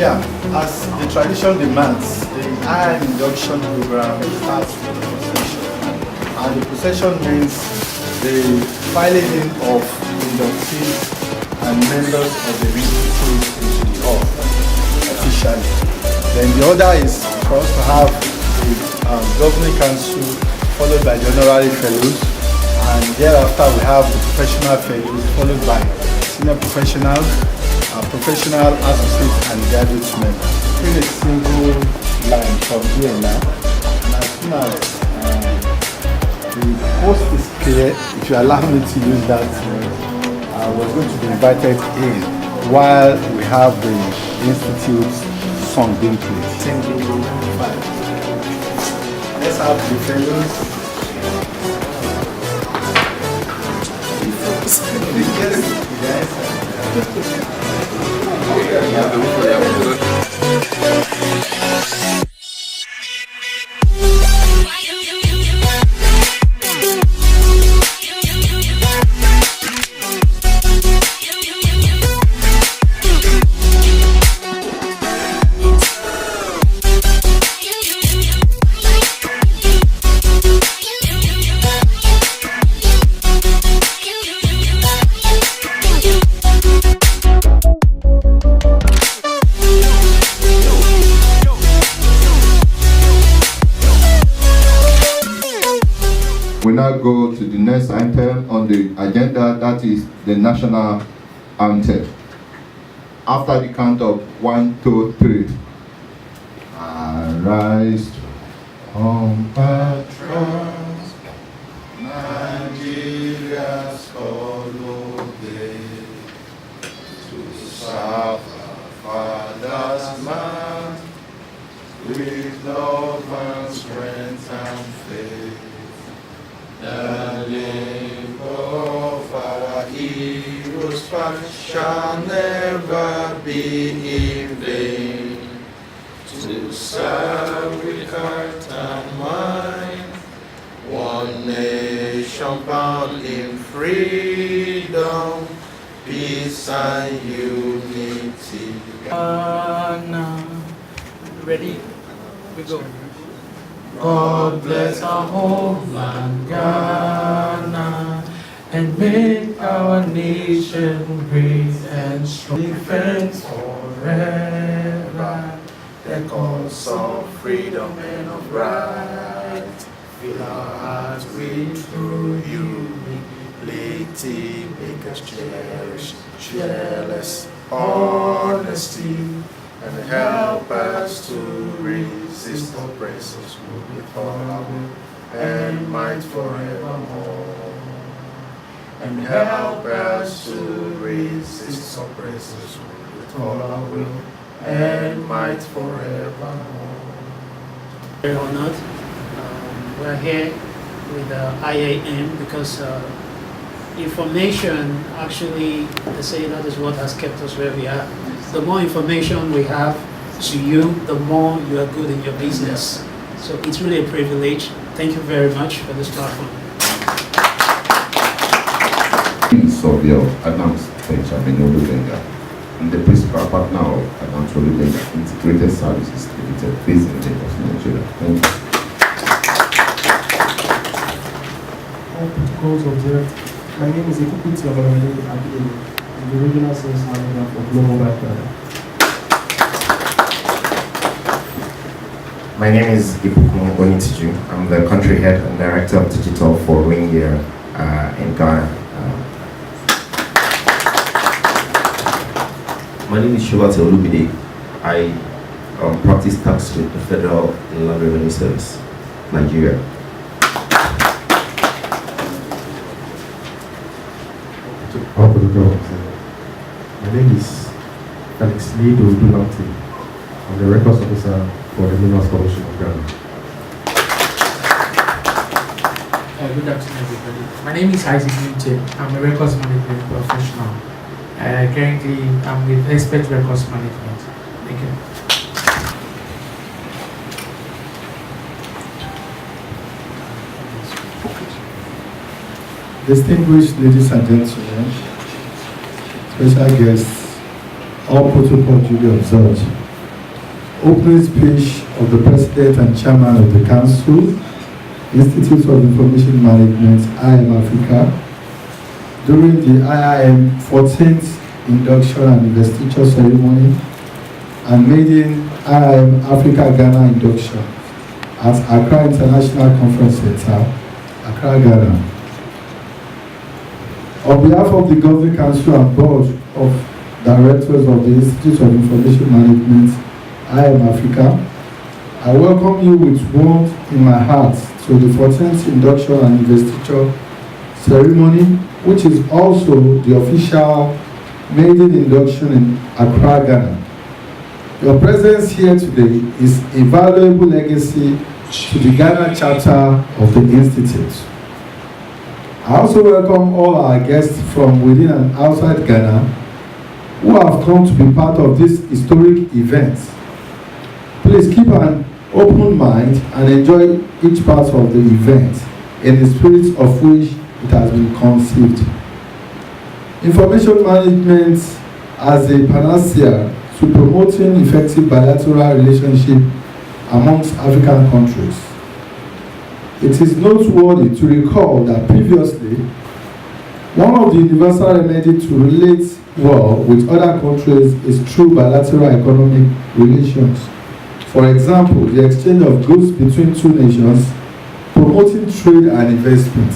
Yeah, as the tradition demands, the IIM induction program starts with the procession. And the procession means the filing in of inductees and members of the Institute into the hall officially. Then the order is for us to have the governing council followed by the honorary fellows, and thereafter we have the professional fellows followed by senior professionals, professional associates and graduate members. In a single line from here now, and as soon as the post is clear, if you allow me to use that word, we're going to be invited in while we have the Institute's song being played. Let's have the fellows. We now go to the next item on the agenda, that is the national anthem. After the count of 1, 2, 3. Arise, compatriots, Nigeria's hollow day, to serve our father's land with love and strength and faith. The labor of our heroes past shall never be in vain. To serve with heart and mind, one nation bound in freedom, peace and unity. Ready? We go. God bless our homeland, Ghana, and make our nation great and strong. Defense forever, the cause of freedom and of right. Fill our hearts with true humility, make us cherish fearless honesty, and help us to resist oppressors with all our will and might forevermore. And help us to resist oppressors with all our will and might forevermore. Very honored. We're here with the IIM because information, actually, they say that is what has kept us where we are. The more information we have to you, the more you are good in your business. So it's really a privilege. Thank you very much for this platform. Of your announced Benjamin Olubenga and the principal partner of announced Olubenga Integrated Services Limited based in Lagos, Nigeria. Thank you. My name is Ekukuti Olamide Abiyemi. I'm the Regional Sales Manager for Global Background. My name is Ibukun Onitiju. I'm the Country Head and Director of Digital for Ringier in Ghana. My name is Shubate Olubide. I practice tax with the Federal Land Revenue Service, Nigeria. My name is Felix Lido Dunamti. I'm the Records Officer for the Minerals Commission of Ghana. Good afternoon, everybody. My name is Isaac Newton. I'm a records management professional. Currently, I'm with Expert Records Management. Thank you. Distinguished ladies and gentlemen, special guests, all protocol duly observed. opening speech of the President and Chairman of the Council, Institute of Information Management, IIM Africa, during the IIM 14th Induction and Investiture ceremony and maiden IIM Africa Ghana Induction at Accra International Conference Center, Accra, Ghana. On behalf of the Governing Council and Board of Directors of the Institute of Information Management, IIM Africa, I welcome you with warmth in my heart to the 14th Induction and Investiture ceremony, which is also the official maiden induction in Accra, Ghana. Your presence here today is a valuable legacy to the Ghana chapter of the Institute. I also welcome all our guests from within and outside Ghana who have come to be part of this historic event. Please keep an open mind and enjoy each part of the event in the spirit of which it has been conceived. Information management as a panacea to promoting effective bilateral relationship amongst African countries. It is noteworthy to recall that previously, one of the universal remedies to relate well with other countries is through bilateral economic relations. For example, the exchange of goods between two nations, promoting trade and investment.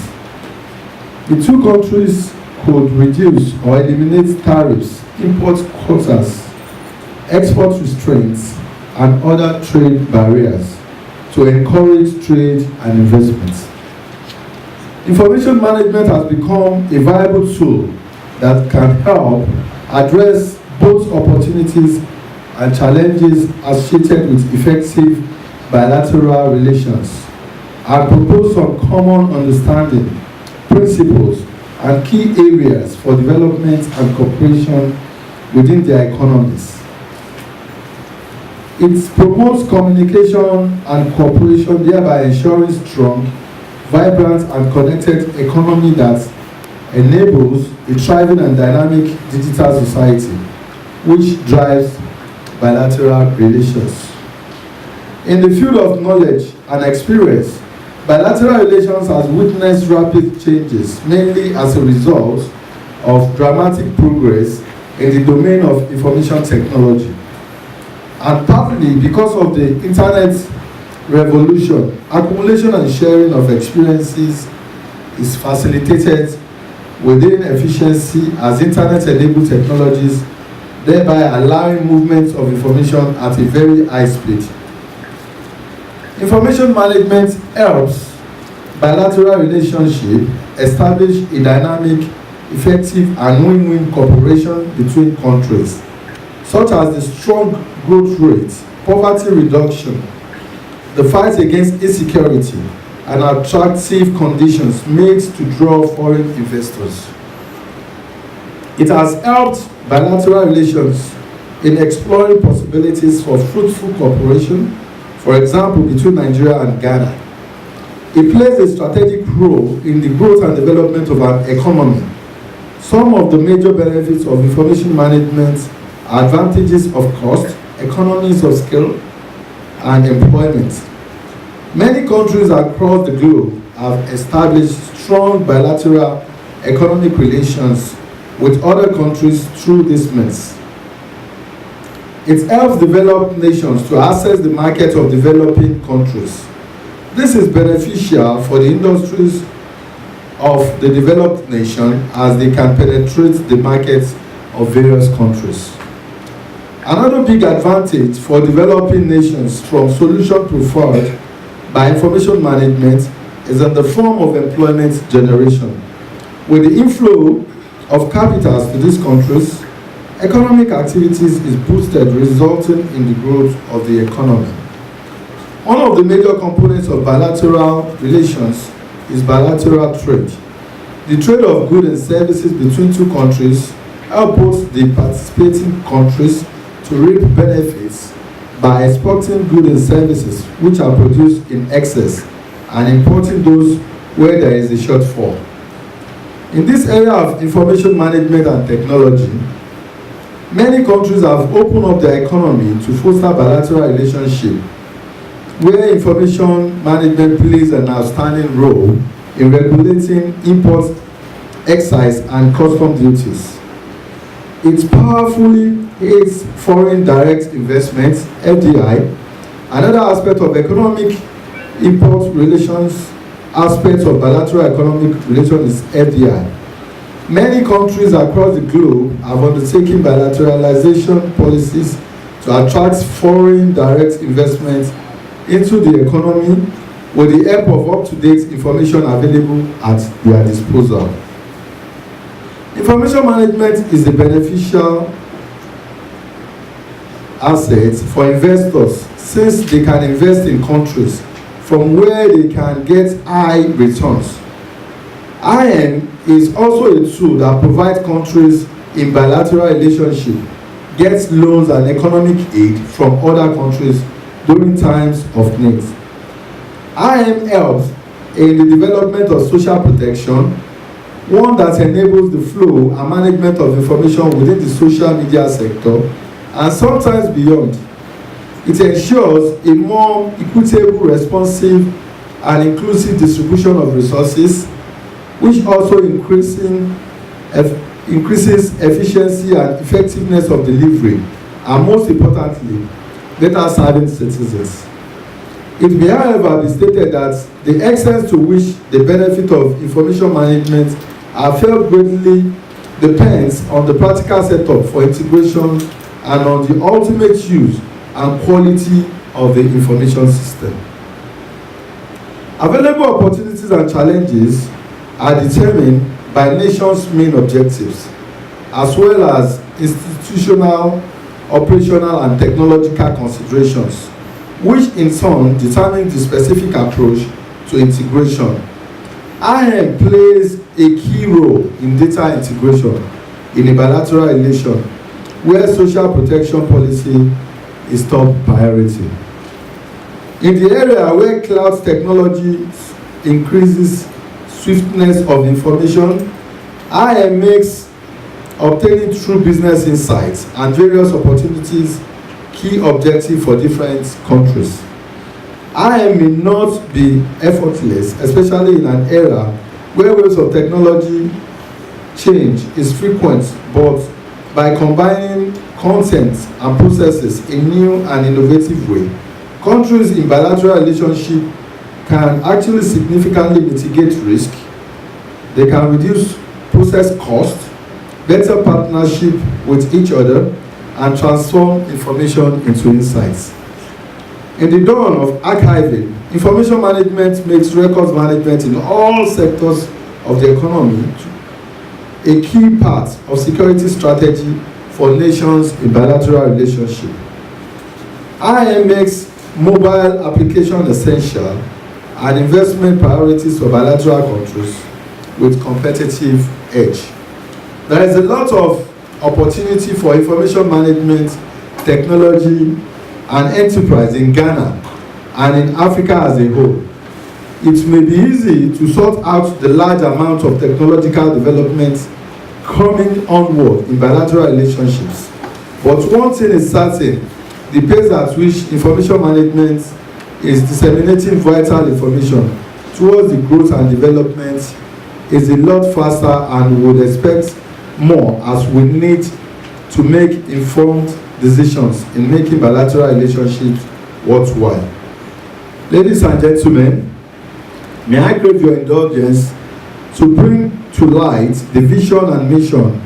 The two countries could reduce or eliminate tariffs, import quotas, export restraints, and other trade barriers to encourage trade and investments. Information management has become a viable tool that can help address both opportunities and challenges associated with effective bilateral relations and propose some common understanding, principles, and key areas for development and cooperation within their economies. It promotes communication and cooperation, thereby ensuring strong, vibrant, and connected economy that enables a thriving and dynamic digital society, which drives bilateral relations. In the field of knowledge and experience, bilateral relations has witnessed rapid changes, mainly as a result of dramatic progress in the domain of information technology. And partly because of the internet revolution, accumulation and sharing of experiences is facilitated within efficiency as internet-enabled technologies, thereby allowing movement of information at a very high speed. Information management helps bilateral relationship establish a dynamic, effective, and win-win cooperation between countries, such as the strong growth rate, poverty reduction, the fight against insecurity, and attractive conditions made to draw foreign investors. It has helped bilateral relations in exploring possibilities for fruitful cooperation, for example, between Nigeria and Ghana. It plays a strategic role in the growth and development of an economy. Some of the major benefits of information management are advantages of cost, economies of scale, and employment. Many countries across the globe have established strong bilateral economic relations with other countries through this means. It helps developed nations to access the market of developing countries. This is beneficial for the industries of the developed nation as they can penetrate the markets of various countries. Another big advantage for developing nations from solution preferred by information management is in the form of employment generation. With the inflow of capitals to these countries, economic activities is boosted, resulting in the growth of the economy. One of the major components of bilateral relations is bilateral trade. The trade of goods and services between two countries help both the participating countries to reap benefits by exporting goods and services which are produced in excess and importing those where there is a shortfall. In this area of information management and technology, Many countries have opened up their economy to foster bilateral relationships, where information management plays an outstanding role in regulating import, excise, and custom duties. It powerfully aids foreign direct investments, FDI. Another aspect of economic import relations, aspect of bilateral economic relations is FDI. Many countries across the globe have undertaken bilateralization policies to attract foreign direct investments into the economy with the help of up-to-date information available at their disposal. Information management is a beneficial asset for investors since they can invest in countries from where they can get high returns. IIM is also a tool that provides countries in bilateral relationship get loans and economic aid from other countries during times of need. IIM helps in the development of social protection, one that enables the flow and management of information within the social media sector and sometimes beyond. It ensures a more equitable, responsive, and inclusive distribution of resources, which also increases efficiency and effectiveness of delivery, and most importantly, better serving citizens. It may, however, be stated that the extent to which the benefit of information management are felt greatly depends on the practical setup for integration and on the ultimate use and quality of the information system. Available opportunities and challenges are determined by nations' main objectives, as well as institutional, operational, and technological considerations, which in turn determine the specific approach to integration. IIM plays a key role in data integration in a bilateral relation where social protection policy is top priority. In the area where cloud technology increases swiftness of information, IIM makes obtaining true business insights and various opportunities key objective for different countries. IIM may not be effortless, especially in an era where waves of technology change is frequent, but by combining content and processes in new and innovative way, countries in bilateral relationship can actually significantly mitigate risk. They can reduce process cost, better partnership with each other, and transform information into insights. In the dawn of archiving, information management makes records management in all sectors of the economy a key part of security strategy for nations in bilateral relationship. IIM makes mobile application essential and investment priorities for bilateral countries with competitive edge. There is a lot of opportunity for information management, technology, and enterprise in Ghana and in Africa as a whole. It may be easy to sort out the large amount of technological developments coming onward in bilateral relationships. But one thing is certain, the pace at which information management is disseminating vital information towards the growth and development is a lot faster, and we would expect more as we need to make informed decisions in making bilateral relationships worthwhile. Ladies and gentlemen, may I crave your indulgence to bring to light the vision and mission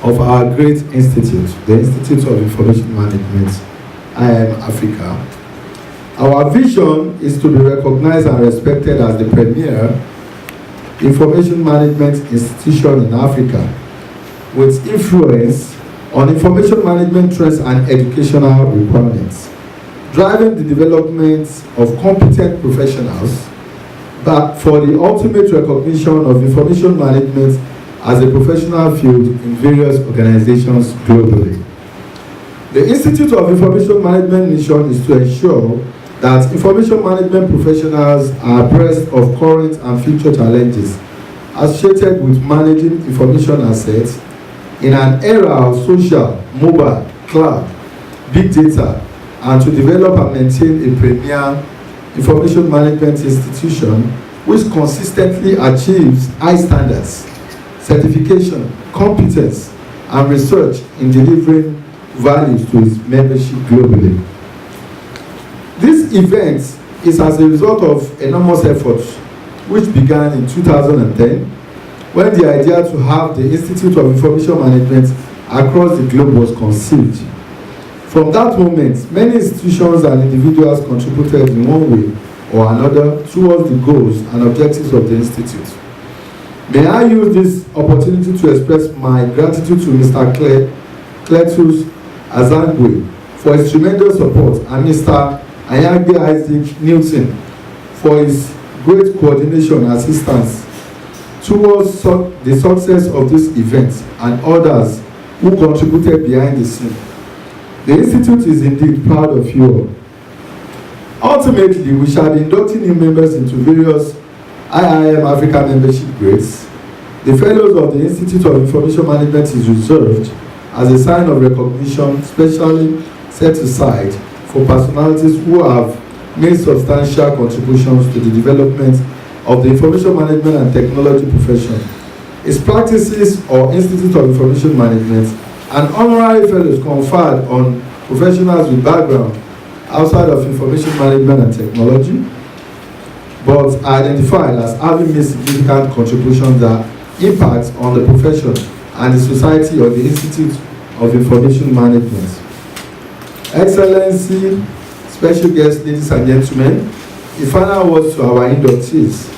of our great institute, the Institute of Information Management, IIM Africa. Our vision is to be recognized and respected as the premier information management institution in Africa, with influence on information management trends and educational requirements, driving the development of competent professionals but for the ultimate recognition of information management as a professional field in various organizations globally. The Institute of Information Management mission is to ensure that information management professionals are abreast of current and future challenges associated with managing information assets in an era of social, mobile, cloud, big data, and to develop and maintain a premier information management institution which consistently achieves high standards, certification, competence, and research in delivering values to its membership globally. This event is as a result of enormous efforts which began in 2010 when the idea to have the Institute of Information Management across the globe was conceived. From that moment, many institutions and individuals contributed in one way or another towards the goals and objectives of the Institute. May I use this opportunity to express my gratitude to Mr. Cletus Azangwe for his tremendous support and Mr. Ayagbe Isaac Newton for his great coordination and assistance towards the success of this event and others who contributed behind the scene. The Institute is indeed proud of you all. Ultimately, we shall be inducting new members into various IIM Africa membership grades. The Fellows of the Institute of Information Management is reserved as a sign of recognition specially set aside for personalities who have made substantial contributions to the development of the information management and technology profession. Its practices or Institute of Information Management and honorary fellows conferred on professionals with background outside of information management and technology, but are identified as having made significant contributions that impact on the profession and the society of the Institute of Information Management. Excellency, special guests, ladies and gentlemen, a final words to our inductees.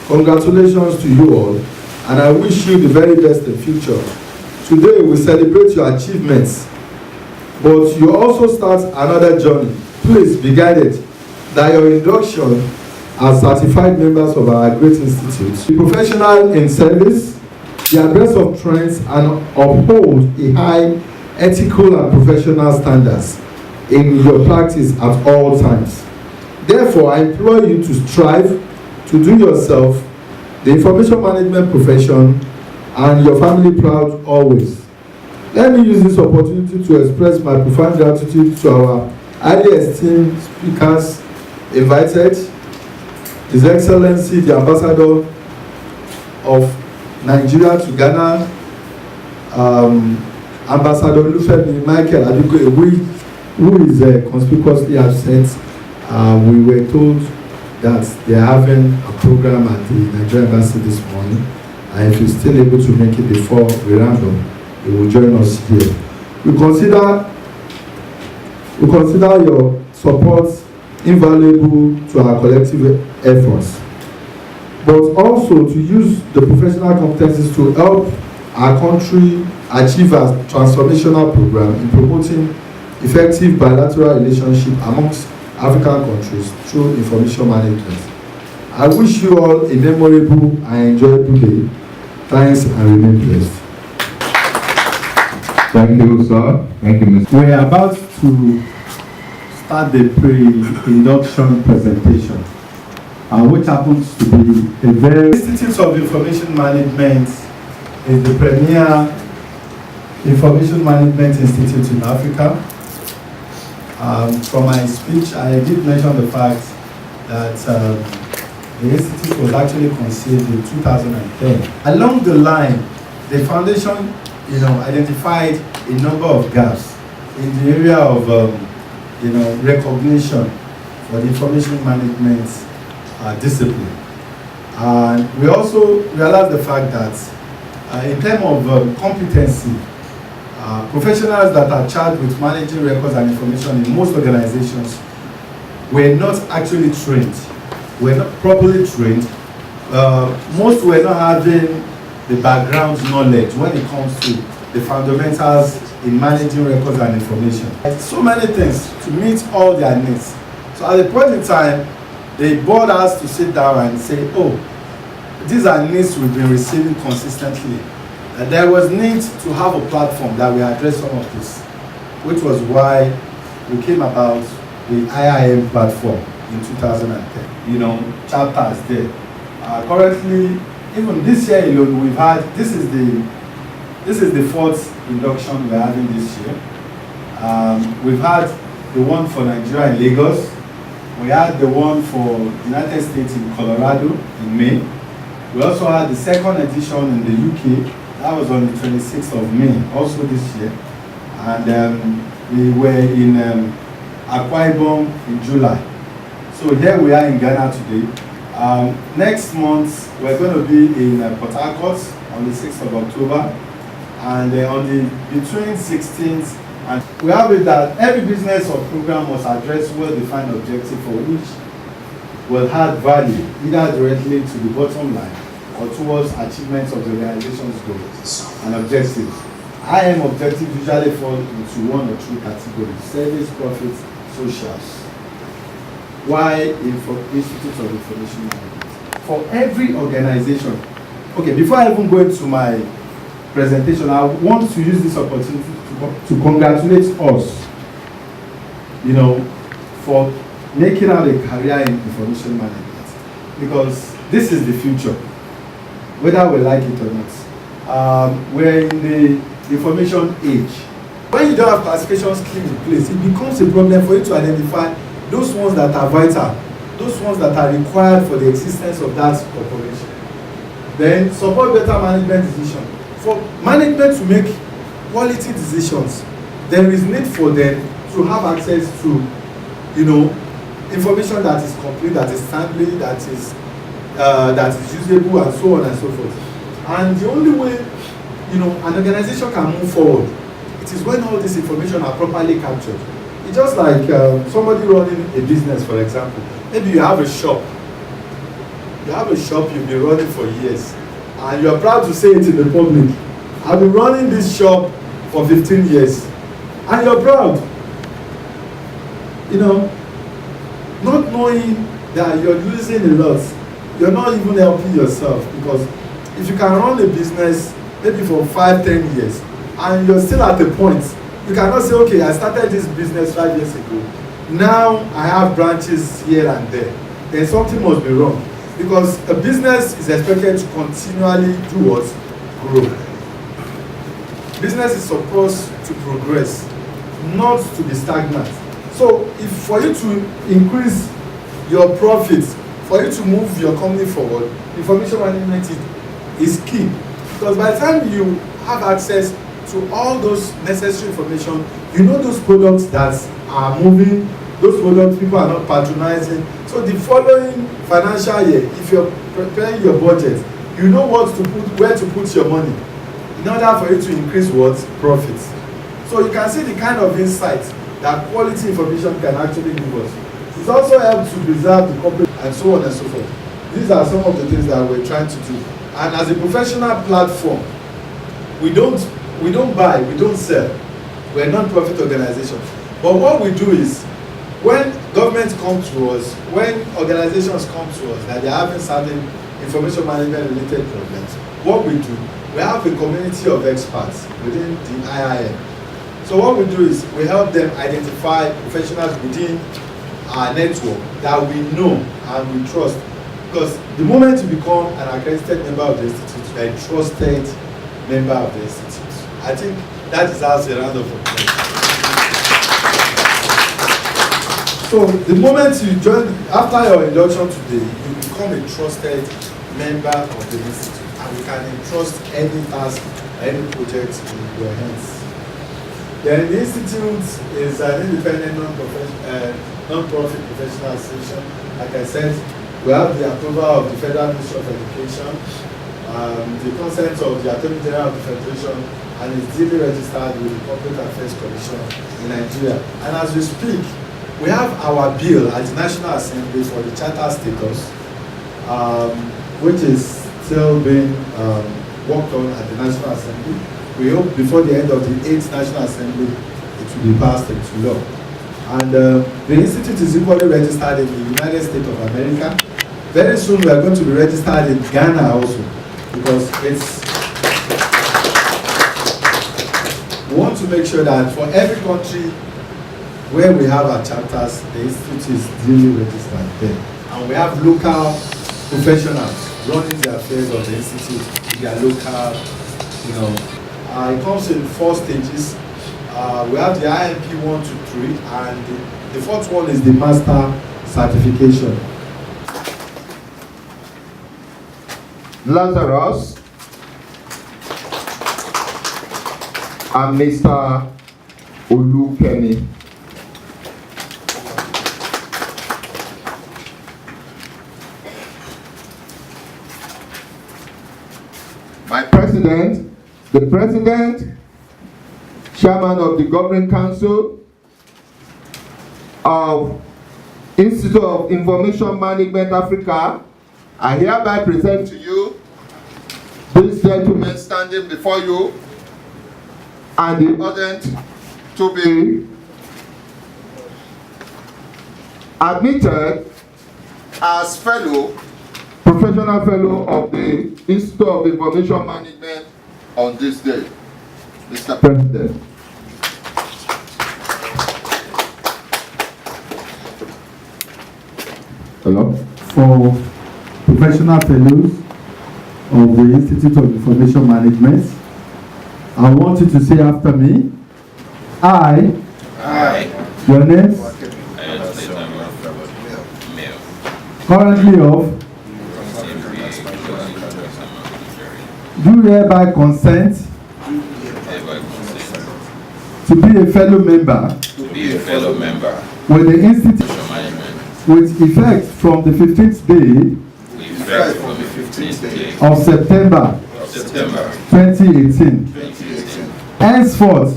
Congratulations to you all, and I wish you the very best in future. Today we celebrate your achievements, but you also start another journey. Please be guided that your induction as certified members of our great institute. Be professional in service, be abreast of trends, and uphold a high ethical and professional standards in your practice at all times. Therefore, I implore you to strive to do yourself, the information management profession, and your family proud always. Let me use this opportunity to express my profound gratitude to our highly esteemed speakers invited, His Excellency the Ambassador of Nigeria to Ghana, Ambassador Lufemi Michael Adukoye, who is conspicuously absent. We were told that they are having a program at the Nigerian Embassy this morning, and if he's still able to make it before we round up, he will join us here. We consider your support invaluable to our collective efforts, but also to use the professional competencies to help our country achieve a transformational program in promoting effective bilateral relationship amongst African countries through information management. I wish you all a memorable and enjoyable day. Thanks and remain blessed. Thank you, sir. Thank you, Mr. We are about to start the pre-induction presentation, which happens to be a very... Institute of Information Management is the premier information management institute in Africa. From my speech, I did mention the fact that the institute was actually conceived in 2010. Along the line, the foundation, identified a number of gaps in the area of, recognition for the information management discipline. And we also realized the fact that in terms of competency, professionals that are charged with managing records and information in most organizations were not actually trained, were not properly trained. Most were not having the background knowledge when it comes to the fundamentals in managing records and information. So many things to meet all their needs. So at the point in time, the board has to sit down and say, oh, these are needs we've been receiving consistently. There was need to have a platform that will address some of this, which was why we came about the IIM platform in 2010. Chapters there. Currently, even this year alone, we've had, this is the fourth induction we're having this year. We've had the one for Nigeria in Lagos. We had the one for the United States in Colorado in May. We also had the second edition in the UK. That was on the 26th of May, also this year. And we were in Akwa Ibom in July. So here we are in Ghana today. Next month, we're going to be in Port Harcourt on the 6th of October. And on the between 16th, and we have it that every business or program must address well-defined objective for which will add value, either directly to the bottom line or towards achievement of the organization's goals and objectives. IIM objectives usually fall into one or two categories: service, profits, socials. Why Institute of Information Management? For every organization. Okay, before I even go into my presentation, I want to use this opportunity to congratulate us, for making out a career in information management, because this is the future, whether we like it or not. We're in the information age. When you don't have classification scheme in place, it becomes a problem for you to identify those ones that are vital, those ones that are required for the existence of that corporation. Then support better management decision. For management to make quality decisions, there is need for them to have access to, information that is complete, that is timely, that is usable, and so on and so forth. And the only way, an organization can move forward, it is when all this information are properly captured. It's just like somebody running a business, for example. Maybe you have a shop. You've been running for years, and you're proud to say it in the public. I've been running this shop for 15 years, and you're proud. Not knowing that you're losing a lot, you're not even helping yourself, because if you can run a business maybe for 5-10 years, and you're still at a point, you cannot say, okay, I started this business 5 years ago, now I have branches here and there, then something must be wrong, because a business is expected to continually do what? Grow. Business is supposed to progress, not to be stagnant. So if for you to increase your profits, for you to move your company forward, information management is key. Because by the time you have access to all those necessary information, you know those products that are moving, those products people are not patronizing. So the following financial year, if you're preparing your budget, you know what to put, where to put your money, in order for you to increase what? Profits. So you can see the kind of insight that quality information can actually give us. It also helps to preserve the corporate and so on and so forth. These are some of the things that we're trying to do. And as a professional platform, we don't buy, we don't sell. We're a non-profit organization. But what we do is, when governments come to us, when organizations come to us that they're having certain information management related problems, what we do, we have a community of experts within the IIM. So what we do is we help them identify professionals within our network that we know and we trust. Because the moment you become an accredited member of the institute, you're a trusted member of the institute. I think that deserves a round of applause. So the moment you join, after your induction today, you become a trusted member of the institute, and we can entrust any task, any project in your hands. Then the institute is an independent non-profit professional association. Like I said, we have the approval of the Federal Ministry of Education, the consent of the Attorney General of the Federation, and is duly registered with the Corporate Affairs Commission in Nigeria. And as we speak, we have our bill at the National Assembly for the charter status, which is still being worked on at the National Assembly. We hope before the end of the 8th National Assembly, it will be passed into law. And the institute is equally registered in the United States of America. Very soon we are going to be registered in Ghana also, because we want to make sure that for every country where we have our chapters, the institute is duly registered there. And we have local professionals running the affairs of the institute, their local, It comes in 4 stages. We have the IMP 1 to 3, and the 4th one is the master certification. Lazarus and Mr. Olukemi. My president, the president, chairman of the governing council of Institute of Information Management Africa, I hereby present to you this gentleman standing before you and the ordained to be admitted as professional fellow of the Institute of Information Management on this day. Mr. President. Hello? For professional fellows of the Institute of Information Management, I want you to say after me, I, your names, currently of, do hereby consent to be a fellow member with the Institute with effect from the 15th day of September 2018. Henceforth,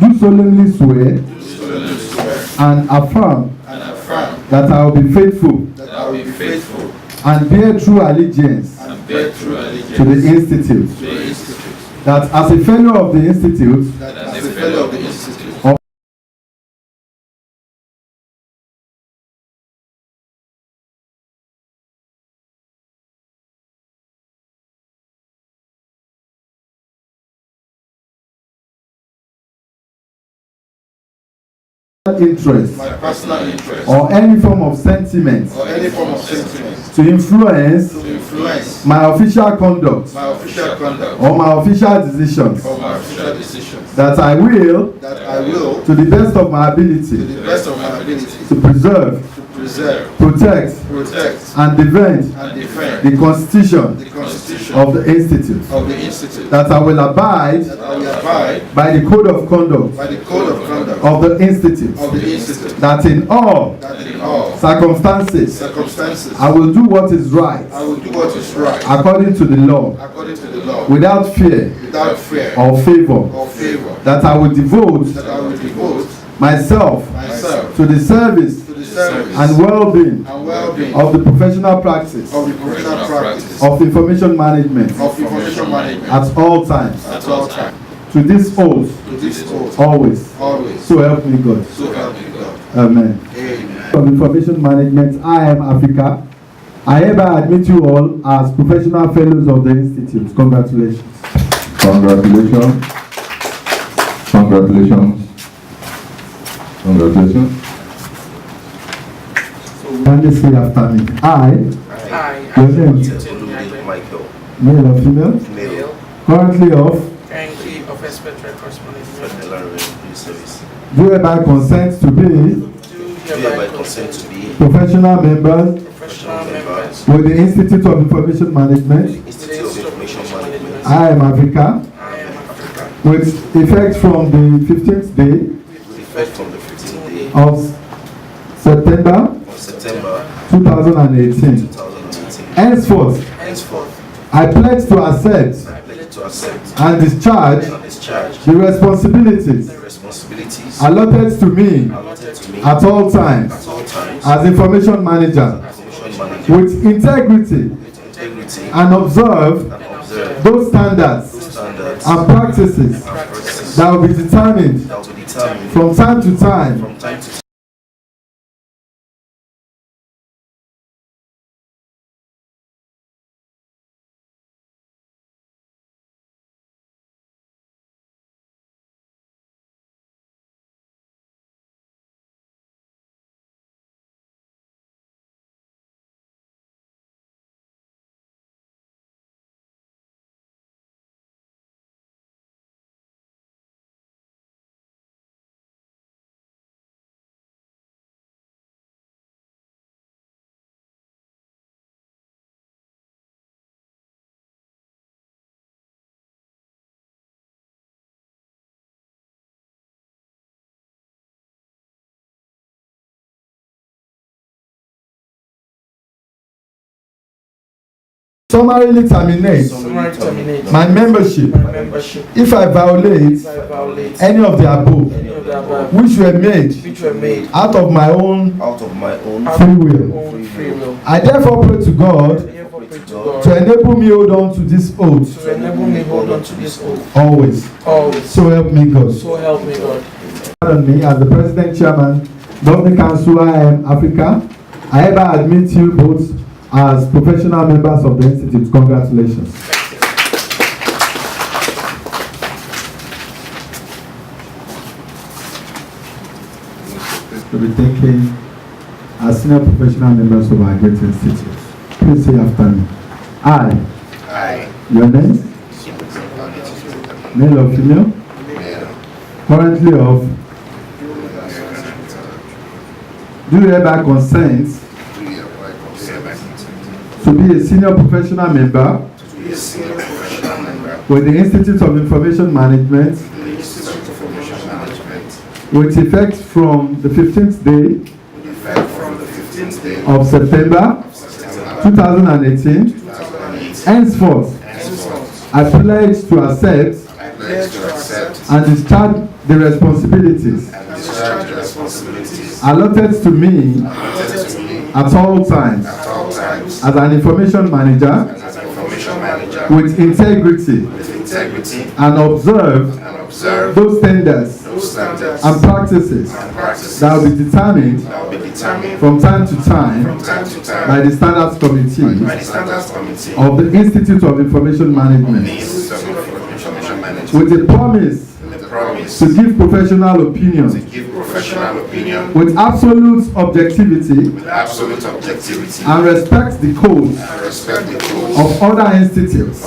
do solemnly swear and affirm that I will be faithful and bear true allegiance to the Institute, that as a fellow of the Institute of interest or any form of sentiment to influence my official conduct or my official decisions, that I will to the best of my ability to preserve, protect and defend the Constitution of the Institute, that I will abide by the code of conduct of the Institute, that in all circumstances I will do what is right according to the law, without fear or favor, that I will devote myself to the service and well-being of the professional practice of information management at all times, to this oath, always. So help me God. Amen. Of Information Management, IIM Africa, I hereby admit you all as professional fellows of the Institute. Congratulations. Congratulations. Congratulations. Congratulations. Can you say after me? I, your name, Michael. male or female, currently of, Expert Records Management. do hereby consent to be professional members with the Institute of Information Management, IIM Africa, with effect from the 15th day of September 2018. Henceforth, I pledge to accept and discharge the responsibilities allotted to me at all times as information manager, with integrity, and observe those standards and practices that will be determined from time to time Summarily terminate my membership if I violate any of the above which were made out of my own free will. I therefore pray to God to enable me hold on to this oath always. So help me God. Pardon me, as the President Chairman, Governing Council IIM Africa, I hereby admit you both as professional members of the Institute. Congratulations. We'll be taking as senior professional members of our great institute. Please say after me. I. Your name? Male or female? Currently of. Do you hereby consent to be a senior professional member with the Institute of Information Management with effect from the 15th day of September 2018. Henceforth, I pledge to accept and discharge the responsibilities allotted to me at all times as an information manager with integrity and observe those standards and practices that will be determined from time to time by the Standards Committee of the Institute of Information Management with a promise to give professional opinion with absolute objectivity and respect the codes of other institutes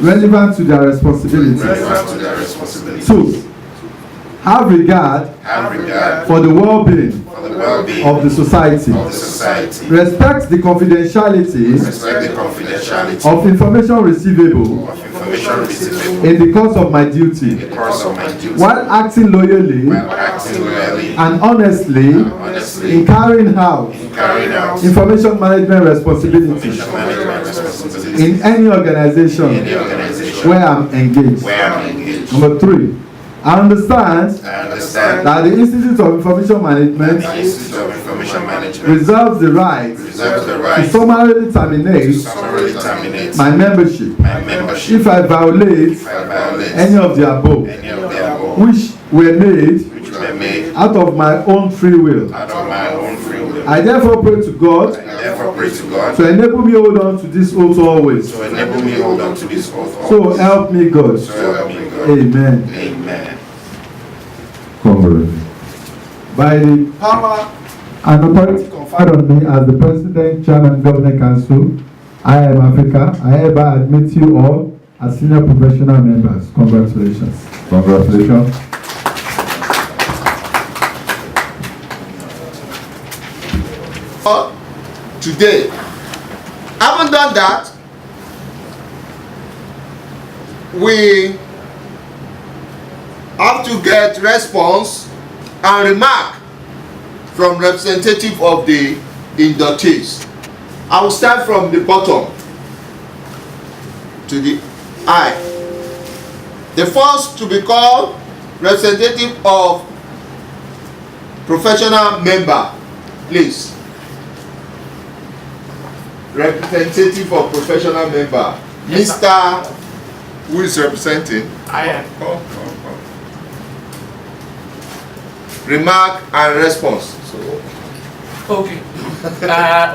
relevant to their responsibilities. 2. Have regard for the well-being of the society. Respect the confidentiality of information receivable in the course of my duty, while acting loyally and honestly in carrying out information management responsibilities in any organization where I'm engaged. Number 3. I understand that the Institute of Information Management reserves the right to summarily terminate my membership if I violate any of the above, which were made out of my own free will. I therefore pray to God to enable me hold on to this oath always. So help me God. Amen. Congratulations. By the power and authority conferred on me as the President, Chairman, Governing Council, IIM Africa, I hereby admit you all as senior professional members. Congratulations. Congratulations. Today, having done that, we have to get response and remark from representative of the inductees. I will start from the bottom to the I. The first to be called representative of professional member, please. Representative of professional member, yes, Mr. Who is representing? I am. Remark and response. Okay.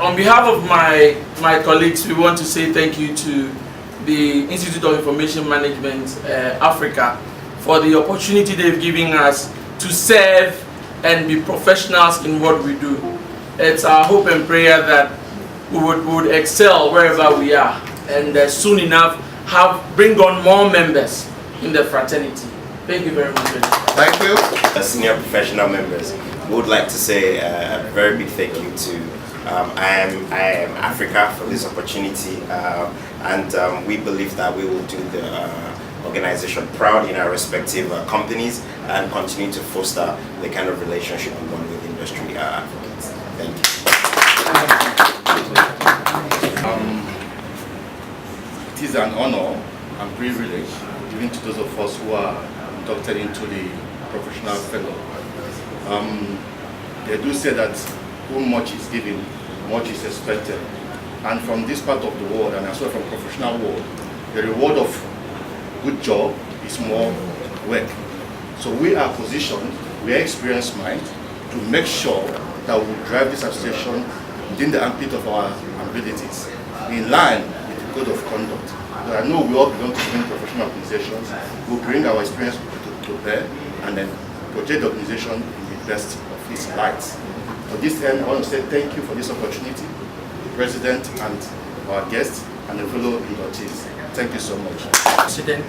On behalf of my colleagues, we want to say thank you to the Institute of Information Management Africa for the opportunity they've given us to serve and be professionals in what we do. It's our hope and prayer that we would excel wherever we are, and soon enough bring on more members in the fraternity. Thank you very much. Thank you. Senior professional members, we would like to say a very big thank you to IIM Africa for this opportunity, and we believe that we will do the organization proud in our respective companies and continue to foster the kind of relationship we want with industry advocates. Thank you. It is an honor and privilege given to those of us who are inducted into the professional fellow. They do say that whom much is given, much is expected. And from this part of the world, and as well from professional world, the reward of good job is more work. So we are positioned, we are experienced mind to make sure that we drive this association within the ambit of our abilities, in line with the code of conduct. But I know we all belong to different professional organizations. We'll bring our experience to bear and then project the organization in the best of its lights. For this end, I want to say thank you for this opportunity, the President and our guests and the fellow inductees. Thank you so much. President,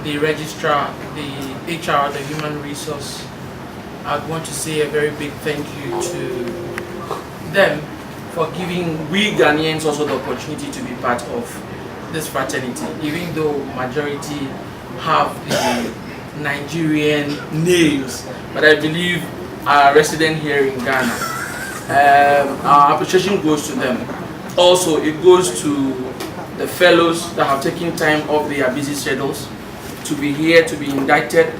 the Registrar, the HR, the Human Resource, I'd want to say a very big thank you to them for giving we Ghanaians also the opportunity to be part of this fraternity, even though majority have the Nigerian names, but I believe our resident here in Ghana. Our appreciation goes to them. Also, it goes to the fellows that have taken time off their busy schedules to be here, to be inducted.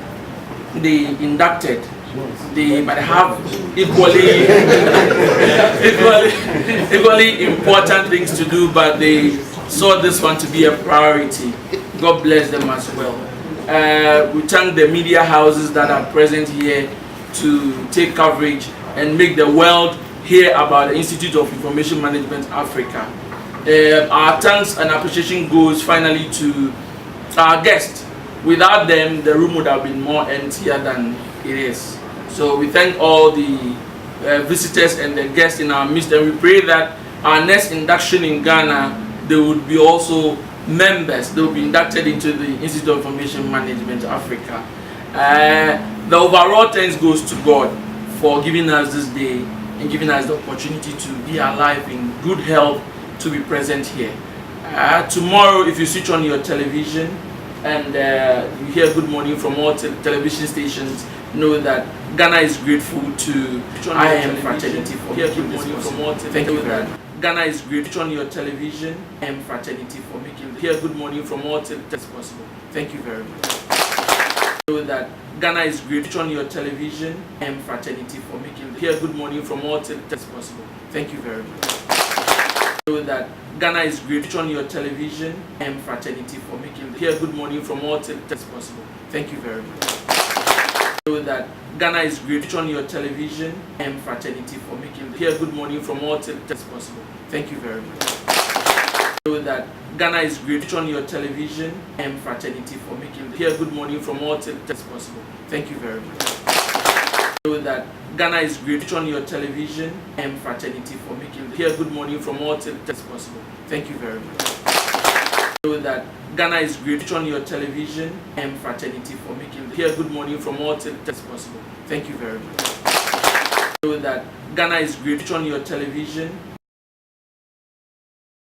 They might have equally important things to do, but they saw this one to be a priority. God bless them as well. We thank the media houses that are present here to take coverage and make the world hear about the Institute of Information Management Africa. Our thanks and appreciation goes finally to our guests. Without them, the room would have been more emptier than it is. So we thank all the visitors and the guests in our midst, and we pray that our next induction in Ghana, they would be also members. They will be inducted into the Institute of Information Management Africa. The overall thanks goes to God for giving us this day and giving us the opportunity to be alive in good health to be present here. Tomorrow, if you switch on your television and you hear good morning from all television stations, know that Ghana is grateful to IIM fraternity for making this possible. Thank you very much. Ghana is grateful on your television IIM fraternity for making here good morning from all television possible. Thank you very much. Know that Ghana is grateful on your television IIM fraternity for making here good morning from all television possible. Thank you very much. Know that Ghana is grateful on your television IIM fraternity for making here good morning from all television possible. Thank you very much. Know that Ghana is grateful on your television IIM fraternity for making here good morning from all television possible. Thank you very much. Know that Ghana is grateful on your television IIM fraternity for making here good morning from all television possible. Thank you very much. Know that Ghana is grateful on your television IIM fraternity for making here good morning from all television possible. Thank you very much. Know that Ghana is grateful on your television IIM fraternity for making here good morning from all television possible. Thank you very much. Know that Ghana is grateful on your television